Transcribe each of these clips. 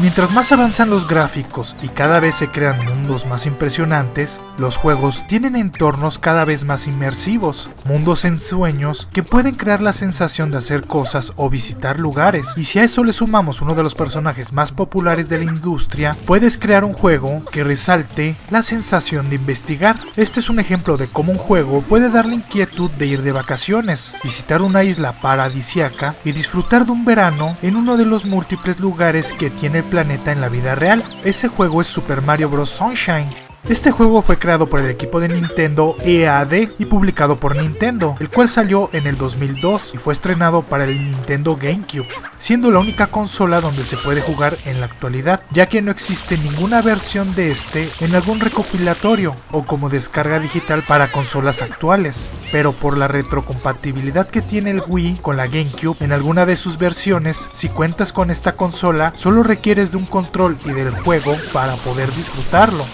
Mientras más avanzan los gráficos y cada vez se crean mundos más impresionantes, los juegos tienen entornos cada vez más inmersivos, mundos en sueños que pueden crear la sensación de hacer cosas o visitar lugares, y si a eso le sumamos uno de los personajes más populares de la industria, puedes crear un juego que resalte la sensación de investigar. Este es un ejemplo de cómo un juego puede dar la inquietud de ir de vacaciones, visitar una isla paradisíaca y disfrutar de un verano en uno de los múltiples lugares que tiene el planeta en la vida real. Ese juego es Super Mario Bros. Sunshine. Este juego fue creado por el equipo de Nintendo EAD y publicado por Nintendo, el cual salió en el 2002 y fue estrenado para el Nintendo GameCube, siendo la única consola donde se puede jugar en la actualidad, ya que no existe ninguna versión de este en algún recopilatorio o como descarga digital para consolas actuales, pero por la retrocompatibilidad que tiene el Wii con la GameCube en alguna de sus versiones, si cuentas con esta consola, solo requieres de un control y del juego para poder disfrutarlo.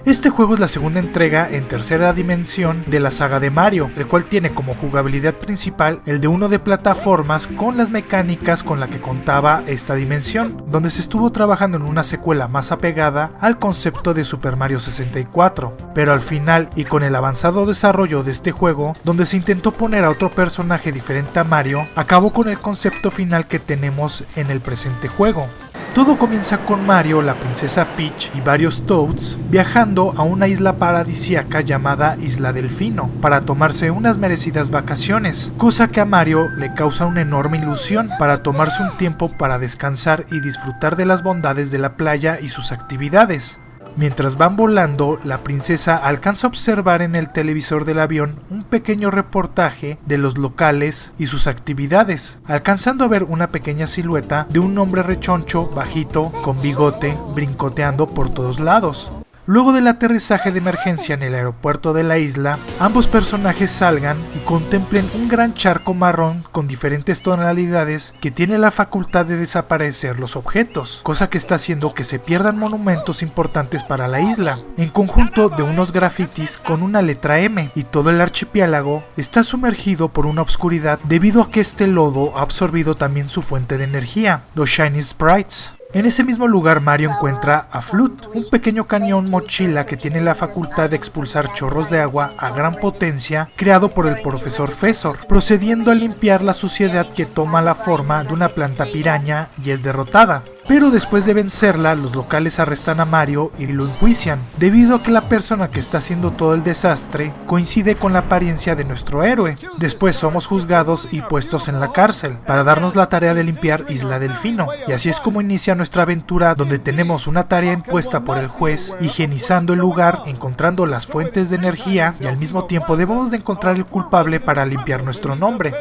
Este juego es la segunda entrega en tercera dimensión de la saga de Mario, el cual tiene como jugabilidad principal el de uno de plataformas con las mecánicas con la que contaba esta dimensión, donde se estuvo trabajando en una secuela más apegada al concepto de Super Mario 64, pero al final y con el avanzado desarrollo de este juego, donde se intentó poner a otro personaje diferente a Mario, acabó con el concepto final que tenemos en el presente juego. Todo comienza con Mario, la princesa Peach y varios Toads viajando a una isla paradisíaca llamada Isla Delfino para tomarse unas merecidas vacaciones, cosa que a Mario le causa una enorme ilusión para tomarse un tiempo para descansar y disfrutar de las bondades de la playa y sus actividades. Mientras van volando, la princesa alcanza a observar en el televisor del avión un pequeño reportaje de los locales y sus actividades, alcanzando a ver una pequeña silueta de un hombre rechoncho, bajito, con bigote, brincoteando por todos lados. Luego del aterrizaje de emergencia en el aeropuerto de la isla, ambos personajes salgan y contemplen un gran charco marrón con diferentes tonalidades que tiene la facultad de desaparecer los objetos, cosa que está haciendo que se pierdan monumentos importantes para la isla, en conjunto de unos grafitis con una letra M, y todo el archipiélago está sumergido por una oscuridad debido a que este lodo ha absorbido también su fuente de energía, los Shiny Sprites. En ese mismo lugar Mario encuentra a Flood, un pequeño cañón mochila que tiene la facultad de expulsar chorros de agua a gran potencia creado por el profesor Fesor, procediendo a limpiar la suciedad que toma la forma de una planta piraña y es derrotada. Pero después de vencerla, los locales arrestan a Mario y lo enjuician, debido a que la persona que está haciendo todo el desastre coincide con la apariencia de nuestro héroe. Después somos juzgados y puestos en la cárcel, para darnos la tarea de limpiar Isla Delfino, y así es como inicia nuestra aventura, donde tenemos una tarea impuesta por el juez, higienizando el lugar, encontrando las fuentes de energía, y al mismo tiempo debemos de encontrar el culpable para limpiar nuestro nombre.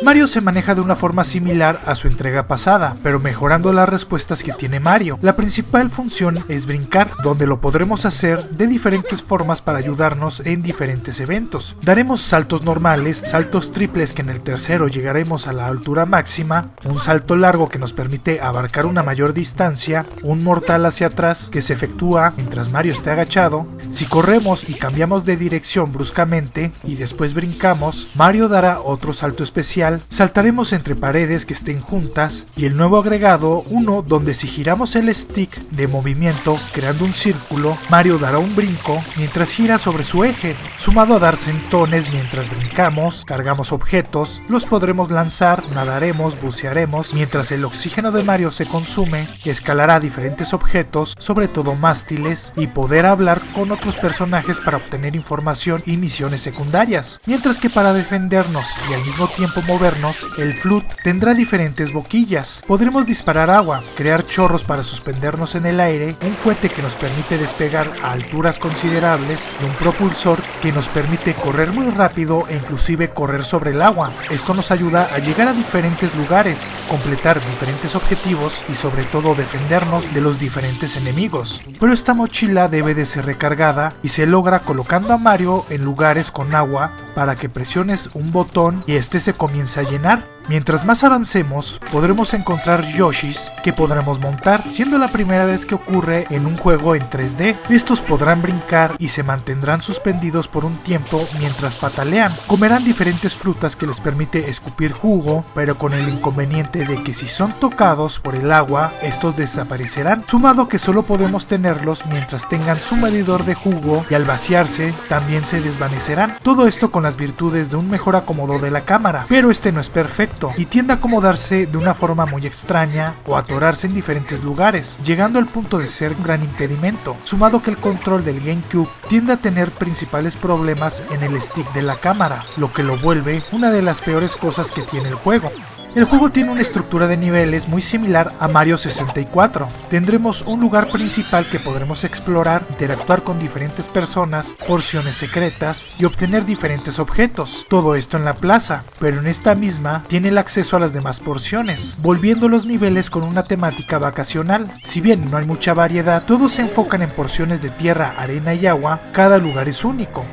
Mario se maneja de una forma similar a su entrega pasada, pero mejorando las respuestas que tiene Mario. La principal función es brincar, donde lo podremos hacer de diferentes formas para ayudarnos en diferentes eventos. Daremos saltos normales, saltos triples que en el tercero llegaremos a la altura máxima, un salto largo que nos permite abarcar una mayor distancia, un mortal hacia atrás que se efectúa mientras Mario esté agachado. Si corremos y cambiamos de dirección bruscamente y después brincamos, Mario dará otro salto especial, saltaremos entre paredes que estén juntas y el nuevo agregado, uno donde si giramos el stick de movimiento creando un círculo, Mario dará un brinco mientras gira sobre su eje, sumado a dar sentones mientras brincamos, cargamos objetos, los podremos lanzar, nadaremos, bucearemos, mientras el oxígeno de Mario se consume, escalará diferentes objetos, sobre todo mástiles, y poder hablar con otros personajes para obtener información y misiones secundarias, mientras que para defendernos y al mismo tiempo movernos, el Flood tendrá diferentes boquillas, podremos disparar agua, crear chorros para suspendernos en el aire, un cohete que nos permite despegar a alturas considerables y un propulsor que nos permite correr muy rápido e inclusive correr sobre el agua. Esto nos ayuda a llegar a diferentes lugares, completar diferentes objetivos y sobre todo defendernos de los diferentes enemigos. Pero esta mochila debe de ser recargada y se logra colocando a Mario en lugares con agua para que presiones un botón y este se comience a llenar. Mientras más avancemos, podremos encontrar Yoshis que podremos montar, siendo la primera vez que ocurre en un juego en 3D. Estos podrán brincar y se mantendrán suspendidos por un tiempo mientras patalean. Comerán diferentes frutas que les permite escupir jugo, pero con el inconveniente de que si son tocados por el agua, estos desaparecerán, sumado que solo podemos tenerlos mientras tengan su medidor de jugo y al vaciarse también se desvanecerán. Todo esto con las virtudes de un mejor acomodo de la cámara, pero este no es perfecto y tiende a acomodarse de una forma muy extraña o atorarse en diferentes lugares, llegando al punto de ser un gran impedimento, sumado que el control del GameCube tiende a tener principales problemas en el stick de la cámara, lo que lo vuelve una de las peores cosas que tiene el juego. El juego tiene una estructura de niveles muy similar a Mario 64. Tendremos un lugar principal que podremos explorar, interactuar con diferentes personas, porciones secretas y obtener diferentes objetos. Todo esto en la plaza, pero en esta misma tiene el acceso a las demás porciones, volviendo los niveles con una temática vacacional. Si bien no hay mucha variedad, todos se enfocan en porciones de tierra, arena y agua, cada lugar es único.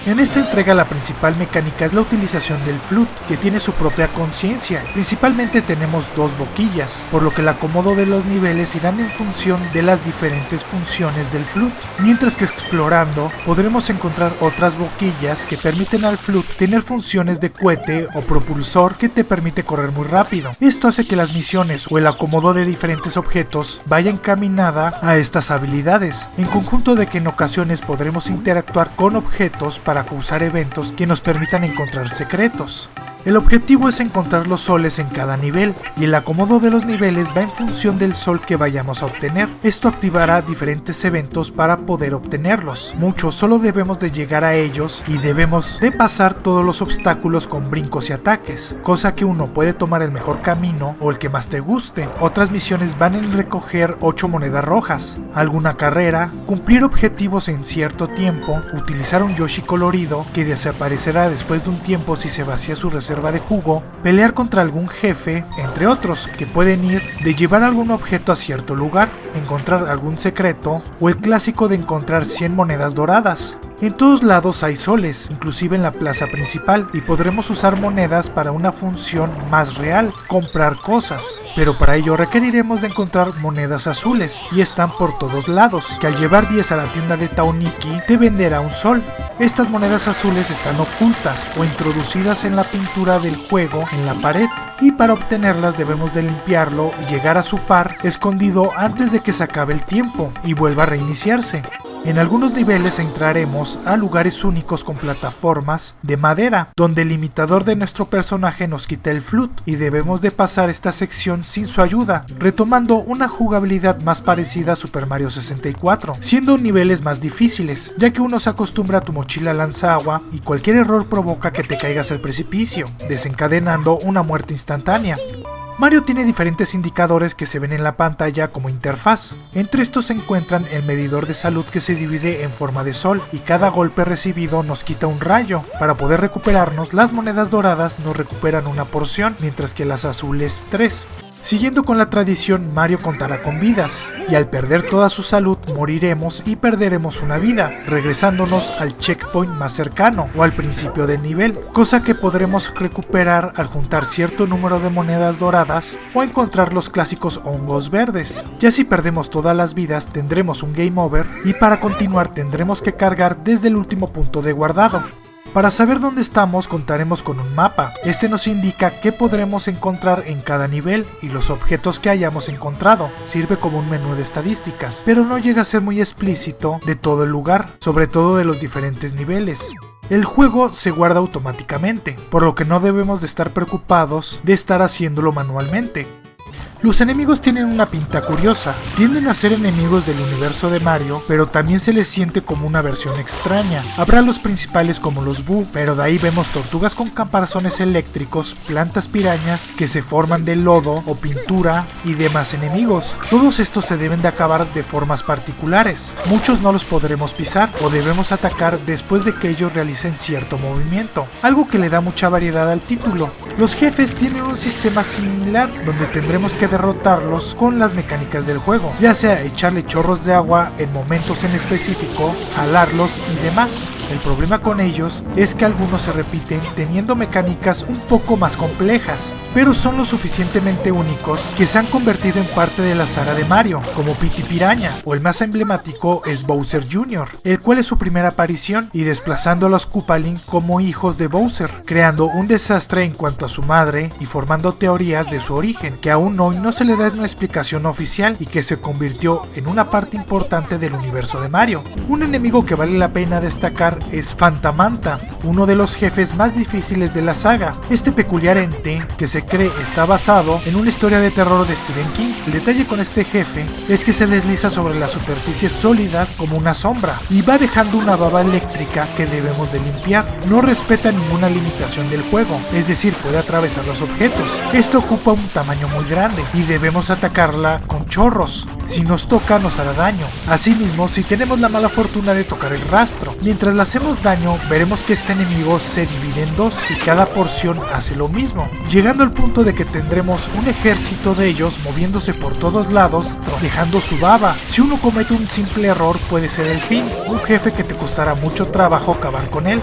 En esta entrega la principal mecánica es la utilización del flute, que tiene su propia conciencia. Principalmente tenemos dos boquillas, por lo que el acomodo de los niveles irán en función de las diferentes funciones del flute, mientras que explorando podremos encontrar otras boquillas que permiten al flute tener funciones de cohete o propulsor que te permite correr muy rápido. Esto hace que las misiones o el acomodo de diferentes objetos vaya encaminada a estas habilidades, en conjunto de que en ocasiones podremos interactuar con objetos para causar eventos que nos permitan encontrar secretos. El objetivo es encontrar los soles en cada nivel, y el acomodo de los niveles va en función del sol que vayamos a obtener. Esto activará diferentes eventos para poder obtenerlos. Muchos solo debemos de llegar a ellos y debemos de pasar todos los obstáculos con brincos y ataques, cosa que uno puede tomar el mejor camino o el que más te guste. Otras misiones van en recoger 8 monedas rojas, alguna carrera, cumplir objetivos en cierto tiempo, utilizar un Yoshi colorido que desaparecerá después de un tiempo si se vacía su reserva de jugo, pelear contra algún jefe, entre otros, que pueden ir de llevar algún objeto a cierto lugar, encontrar algún secreto o el clásico de encontrar 100 monedas doradas. En todos lados hay soles, inclusive en la plaza principal, y podremos usar monedas para una función más real, comprar cosas, pero para ello requeriremos de encontrar monedas azules, y están por todos lados, que al llevar 10 a la tienda de Tauniki te venderá un sol. Estas monedas azules están ocultas o introducidas en la pintura del juego en la pared, y para obtenerlas debemos de limpiarlo y llegar a su par escondido antes de que se acabe el tiempo y vuelva a reiniciarse. En algunos niveles entraremos a lugares únicos con plataformas de madera, donde el imitador de nuestro personaje nos quita el flute y debemos de pasar esta sección sin su ayuda, retomando una jugabilidad más parecida a Super Mario 64, siendo niveles más difíciles, ya que uno se acostumbra a tu mochila lanzagua y cualquier error provoca que te caigas al precipicio, desencadenando una muerte instantánea. Mario tiene diferentes indicadores que se ven en la pantalla como interfaz. Entre estos se encuentran el medidor de salud, que se divide en forma de sol y cada golpe recibido nos quita un rayo. Para poder recuperarnos, las monedas doradas nos recuperan una porción, mientras que las azules 3. Siguiendo con la tradición, Mario contará con vidas, y al perder toda su salud moriremos y perderemos una vida, regresándonos al checkpoint más cercano o al principio del nivel, cosa que podremos recuperar al juntar cierto número de monedas doradas o encontrar los clásicos hongos verdes. Ya si perdemos todas las vidas tendremos un game over, y para continuar tendremos que cargar desde el último punto de guardado. Para saber dónde estamos contaremos con un mapa. Este nos indica qué podremos encontrar en cada nivel y los objetos que hayamos encontrado. Sirve como un menú de estadísticas, pero no llega a ser muy explícito de todo el lugar, sobre todo de los diferentes niveles. El juego se guarda automáticamente, por lo que no debemos de estar preocupados de estar haciéndolo manualmente. Los enemigos tienen una pinta curiosa, tienden a ser enemigos del universo de Mario, pero también se les siente como una versión extraña. Habrá los principales como los Boo, pero de ahí vemos tortugas con caparazones eléctricos, plantas pirañas que se forman de lodo o pintura y demás enemigos. Todos estos se deben de acabar de formas particulares, muchos no los podremos pisar o debemos atacar después de que ellos realicen cierto movimiento, algo que le da mucha variedad al título. Los jefes tienen un sistema similar donde tendremos que derrotarlos con las mecánicas del juego, ya sea echarle chorros de agua en momentos en específico, jalarlos y demás. El problema con ellos es que algunos se repiten teniendo mecánicas un poco más complejas, pero son lo suficientemente únicos que se han convertido en parte de la saga de Mario, como Pity Piraña, o el más emblemático es Bowser Jr., el cual es su primera aparición, y desplazando a los Koopalin como hijos de Bowser, creando un desastre en cuanto a su madre y formando teorías de su origen, que aún hoy no se le da una explicación oficial y que se convirtió en una parte importante del universo de Mario. Un enemigo que vale la pena destacar es Fantamanta, uno de los jefes más difíciles de la saga. Este peculiar ente, que se cree está basado en una historia de terror de Stephen King. El detalle con este jefe es que se desliza sobre las superficies sólidas como una sombra y va dejando una baba eléctrica que debemos de limpiar. No respeta ninguna limitación del juego, es decir, puede atravesar los objetos. Esto ocupa un tamaño muy grande y debemos atacarla con chorros. Si nos toca nos hará daño. Asimismo, si tenemos la mala fortuna de tocar el rastro, mientras le hacemos daño, veremos que este enemigo se divide en dos y cada porción hace lo mismo, llegando al punto de que tendremos un ejército de ellos moviéndose por todos lados, dejando su baba. Si uno comete un simple error puede ser el fin, un jefe que te costará mucho trabajo acabar con él.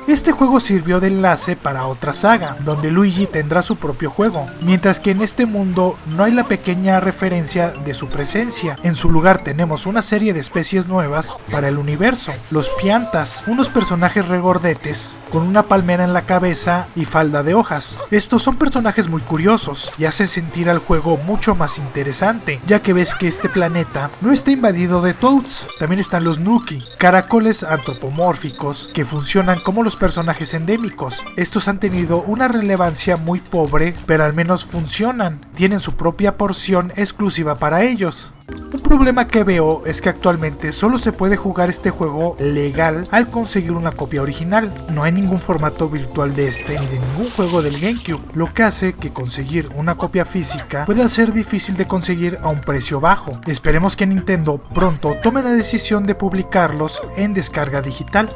Este juego sirvió de enlace para otra saga, donde Luigi tendrá su propio juego, mientras que en este mundo no hay la pequeña referencia de su presencia. En su lugar tenemos una serie de especies nuevas para el universo, los Piantas, unos personajes regordetes, con una palmera en la cabeza y falda de hojas. Estos son personajes muy curiosos y hacen sentir al juego mucho más interesante, ya que ves que este planeta no está invadido de Toads. También están los Nuki, caracoles antropomórficos que funcionan como los personajes endémicos. Estos han tenido una relevancia muy pobre, pero al menos funcionan. Tienen su propia porción exclusiva para ellos. Un problema que veo es que actualmente solo se puede jugar este juego legal al conseguir una copia original. No hay ningún formato virtual de este ni de ningún juego del GameCube, lo que hace que conseguir una copia física pueda ser difícil de conseguir a un precio bajo. Esperemos que Nintendo pronto tome la decisión de publicarlos en descarga digital.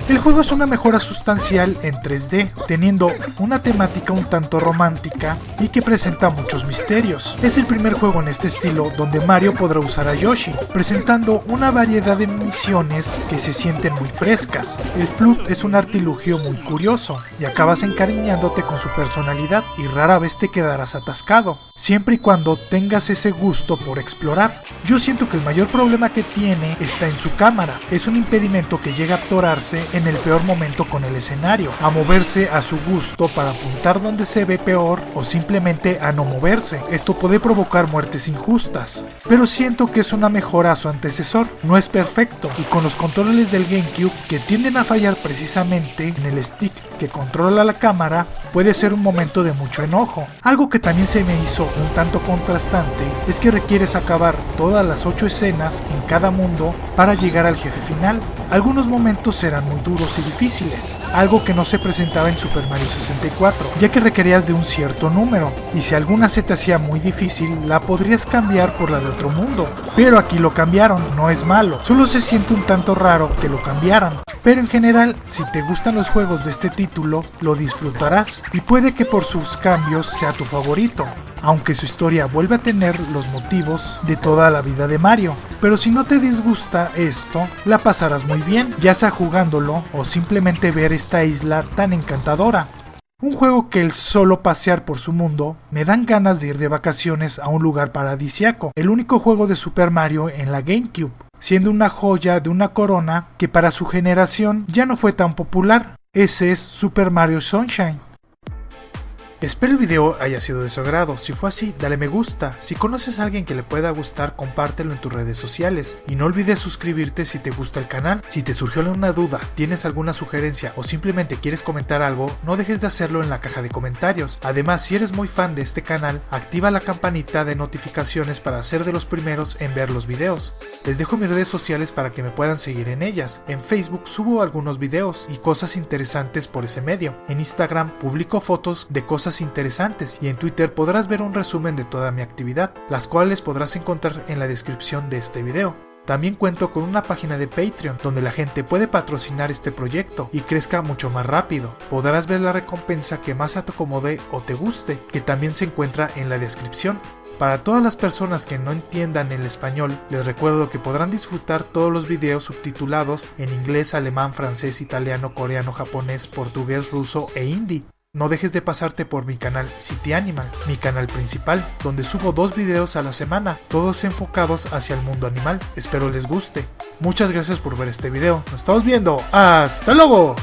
El juego es una mejora sustancial en 3D, teniendo una temática un tanto romántica y que presenta muchos misterios. Es el primer juego en este estilo donde Mario podrá usar a Yoshi, presentando una variedad de misiones que se sienten muy frescas. El Flood es un artilugio muy curioso y acabas encariñándote con su personalidad y rara vez te quedarás atascado, siempre y cuando tengas ese gusto por explorar. Yo siento que el mayor problema que tiene está en su cámara, es un impedimento que llega a atorarse en el peor momento con el escenario, a moverse a su gusto para apuntar donde se ve peor o simplemente a no moverse. Esto puede provocar muertes injustas, pero siento que es una mejora a su antecesor. No es perfecto y con los controles del GameCube que tienden a fallar precisamente en el stick que controla la cámara, puede ser un momento de mucho enojo. Algo que también se me hizo un tanto contrastante es que requieres acabar todas las 8 escenas en cada mundo para llegar al jefe final. Algunos momentos serán muy duros y difíciles, algo que no se presentaba en Super Mario 64, ya que requerías de un cierto número, y si alguna se te hacía muy difícil, la podrías cambiar por la de otro mundo. Pero aquí lo cambiaron, no es malo, solo se siente un tanto raro que lo cambiaran. Pero en general, si te gustan los juegos de este título, lo disfrutarás, y puede que por sus cambios sea tu favorito, aunque su historia vuelve a tener los motivos de toda la vida de Mario. Pero si no te disgusta esto, la pasarás muy bien, ya sea jugándolo o simplemente ver esta isla tan encantadora. Un juego que el solo pasear por su mundo me dan ganas de ir de vacaciones a un lugar paradisiaco, el único juego de Super Mario en la GameCube, siendo una joya de una corona que para su generación ya no fue tan popular. Ese es Super Mario Sunshine. Espero el video haya sido de su agrado. Si fue así, dale me gusta. Si conoces a alguien que le pueda gustar, compártelo en tus redes sociales. Y no olvides suscribirte si te gusta el canal. Si te surgió alguna duda, tienes alguna sugerencia o simplemente quieres comentar algo, no dejes de hacerlo en la caja de comentarios. Además, si eres muy fan de este canal, activa la campanita de notificaciones para ser de los primeros en ver los videos. Les dejo mis redes sociales para que me puedan seguir en ellas. En Facebook subo algunos videos y cosas interesantes por ese medio. En Instagram publico fotos de cosas interesantes y en Twitter podrás ver un resumen de toda mi actividad, las cuales podrás encontrar en la descripción de este video. También cuento con una página de Patreon donde la gente puede patrocinar este proyecto y crezca mucho más rápido. Podrás ver la recompensa que más te acomode o te guste, que también se encuentra en la descripción. Para todas las personas que no entiendan el español, les recuerdo que podrán disfrutar todos los videos subtitulados en inglés, alemán, francés, italiano, coreano, japonés, portugués, ruso e hindi. No dejes de pasarte por mi canal City Animal, mi canal principal, donde subo 2 videos a la semana, todos enfocados hacia el mundo animal. Espero les guste. Muchas gracias por ver este video. Nos estamos viendo. ¡Hasta luego!